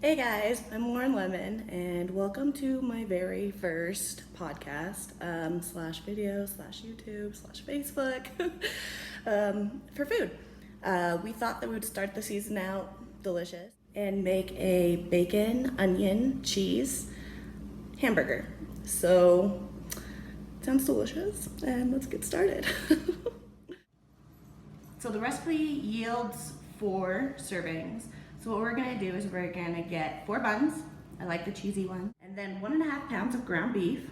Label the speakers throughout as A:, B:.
A: Hey guys, I'm Lauren Lemon, and welcome to my very first podcast, slash video, slash YouTube, slash Facebook, for food. We thought that we would start the season out delicious and make a bacon, onion, cheese hamburger. So, sounds delicious, and let's get started. So the recipe yields 4 servings. So what we're gonna do is we're gonna get 4 buns. I like the cheesy one. And then 1.5 pounds of ground beef.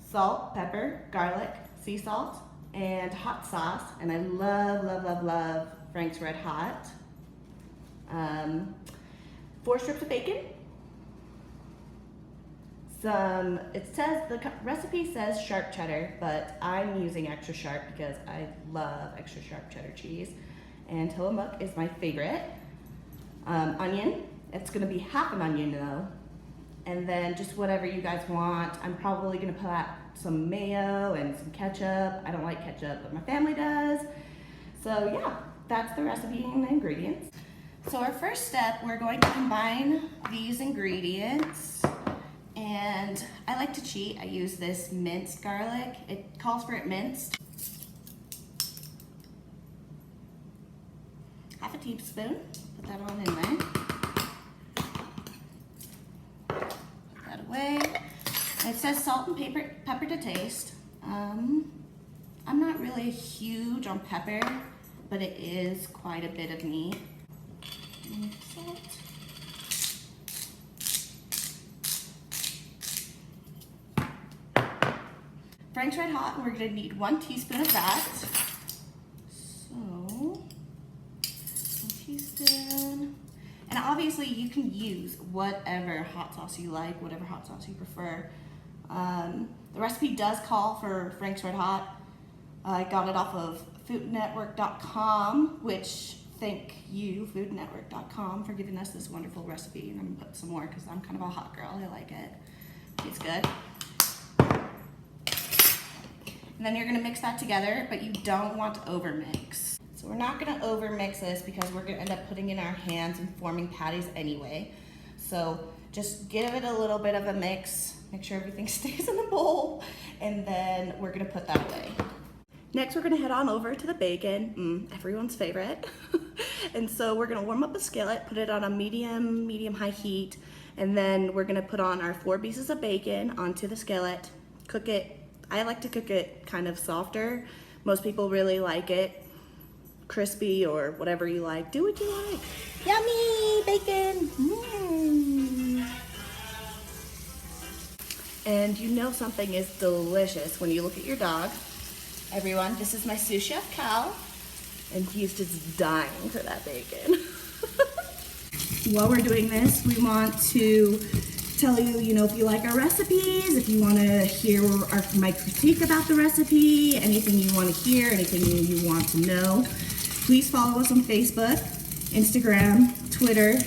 A: Salt, pepper, garlic, sea salt, and hot sauce. And I love Frank's Red Hot. 4 strips of bacon. The recipe says sharp cheddar, but I'm using extra sharp because I love extra sharp cheddar cheese. And Tillamook is my favorite. Onion, it's gonna be half an onion though. And then just whatever you guys want. I'm probably gonna put out some mayo and some ketchup. I don't like ketchup, but my family does. So yeah, that's the recipe and the ingredients. So our first step, we're going to combine these ingredients. And I like to cheat. I use this minced garlic. It calls for it minced. Half a teaspoon. Put that on in there. Put that away. And it says salt and pepper to taste. I'm not really huge on pepper, but it is quite a bit of meat. And salt. Frank's Red Hot, and we're gonna need 1 teaspoon of that. So, 1 teaspoon. And obviously you can use whatever hot sauce you like, whatever hot sauce you prefer. The recipe does call for Frank's Red Hot. I got it off of foodnetwork.com, which thank you, foodnetwork.com, for giving us this wonderful recipe. And I'm gonna put some more because I'm kind of a hot girl, I like it. It's good. And then you're gonna mix that together, but you don't want to overmix. So we're not gonna overmix this because we're gonna end up putting it in our hands and forming patties anyway. So just give it a little bit of a mix, make sure everything stays in the bowl, and then we're gonna put that away. Next, we're gonna head on over to the bacon, everyone's favorite. And so we're gonna warm up a skillet, put it on a medium-high heat, and then we're gonna put on our 4 pieces of bacon onto the skillet, cook it. I like to cook it kind of softer. Most people really like it crispy or whatever you like. Do what you like. Yummy bacon. And you know something is delicious when you look at your dog. Everyone, this is my sous chef Cal, and he's just dying for that bacon. While we're doing this, we want to tell you, if you like our recipes, if you want to hear my critique about the recipe, anything you want to hear, anything you want to know, please follow us on Facebook, Instagram, Twitter.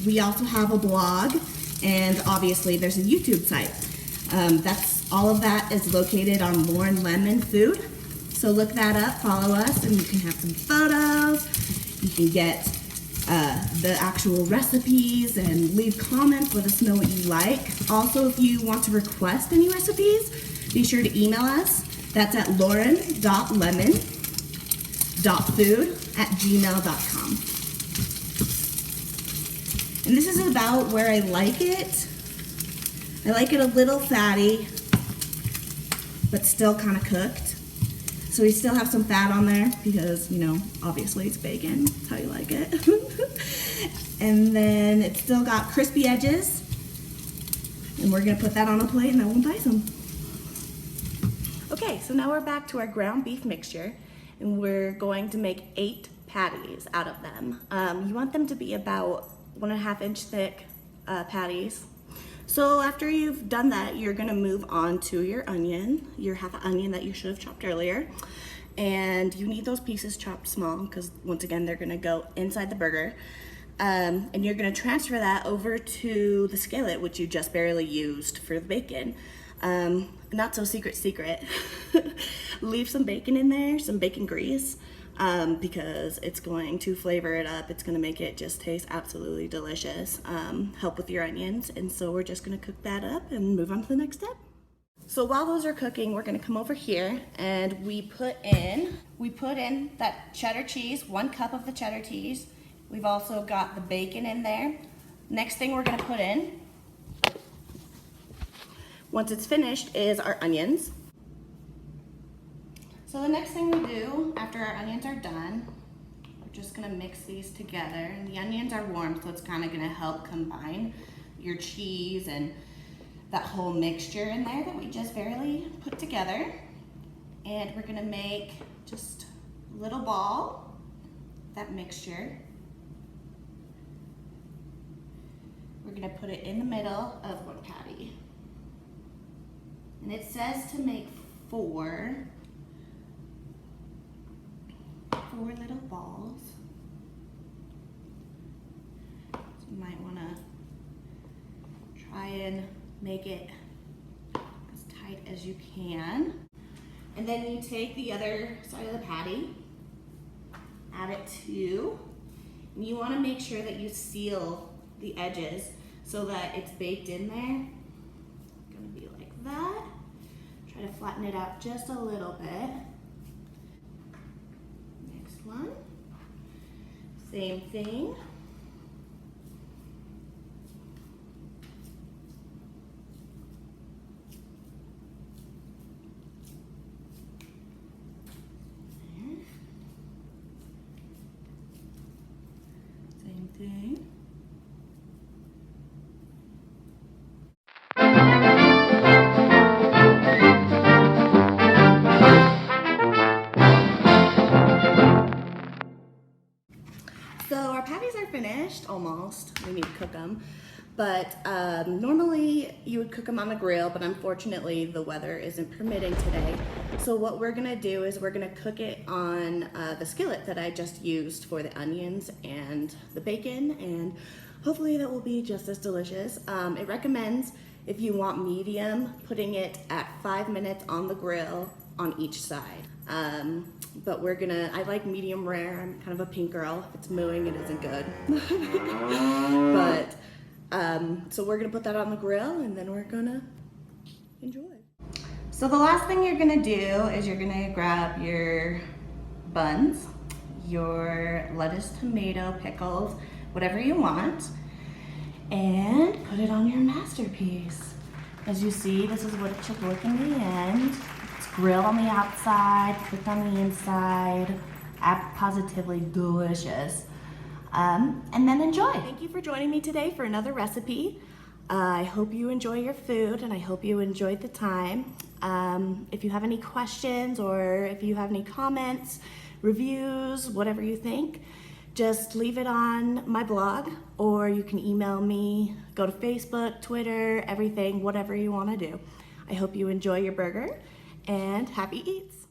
A: We also have a blog, and obviously there's a YouTube site. All of that is located on Lauren Lemon Food. So look that up, follow us, and you can have some photos. You can get the actual recipes and leave comments, let us know what you like. Also, if you want to request any recipes, be sure to email us. That's at lauren.lemon.food@gmail.com. And this is about where I like it. I like it a little fatty, but still kind of cooked. So we still have some fat on there because, obviously it's bacon. That's how you like it. And then it's still got crispy edges. And we're gonna put that on a plate and then we'll buy some. Okay, so now we're back to our ground beef mixture, and we're going to make 8 patties out of them. You want them to be about 1.5 inch thick patties. So after you've done that, you're gonna move on to your onion, your half an onion that you should have chopped earlier. And you need those pieces chopped small because once again, they're gonna go inside the burger. And you're gonna transfer that over to the skillet, which you just barely used for the bacon. Not so secret. Leave some bacon in there, some bacon grease. because it's going to flavor it up. It's gonna make it just taste absolutely delicious. Help with your onions. And so we're just gonna cook that up and move on to the next step. So while those are cooking, we're gonna come over here and we put in that cheddar cheese, 1 cup of the cheddar cheese. We've also got the bacon in there. Next thing we're gonna put in, once it's finished, is our onions. So the next thing we do after our onions are done, we're just gonna mix these together. And the onions are warm, so it's kind of gonna help combine your cheese and that whole mixture in there that we just barely put together. And we're gonna make just a little ball, that mixture. We're gonna put it in the middle of one patty. And it says to make four little balls. So you might wanna try and make it as tight as you can. And then you take the other side of the patty, add it to, and you wanna make sure that you seal the edges so that it's baked in there. It's gonna be like that. Try to flatten it out just a little bit. Next one, same thing. Same thing. So our patties are finished, almost. We need to cook them. But normally you would cook them on the grill, but unfortunately the weather isn't permitting today. So what we're gonna do is we're gonna cook it on the skillet that I just used for the onions and the bacon, and hopefully that will be just as delicious. It recommends, if you want medium, putting it at 5 minutes on the grill on each side. But I like medium rare. I'm kind of a pink girl. If it's mooing, it isn't good. But, so we're gonna put that on the grill and then we're gonna enjoy. So the last thing you're gonna do is you're gonna grab your buns, your lettuce, tomato, pickles, whatever you want, and put it on your masterpiece. As you see, this is what it should look in the end. It's grilled on the outside, cooked on the inside, positively delicious. And then enjoy. Thank you for joining me today for another recipe. I hope you enjoy your food and I hope you enjoyed the time. If you have any questions or if you have any comments, reviews, whatever you think, just leave it on my blog or you can email me, go to Facebook, Twitter, everything, whatever you want to do. I hope you enjoy your burger and happy eats.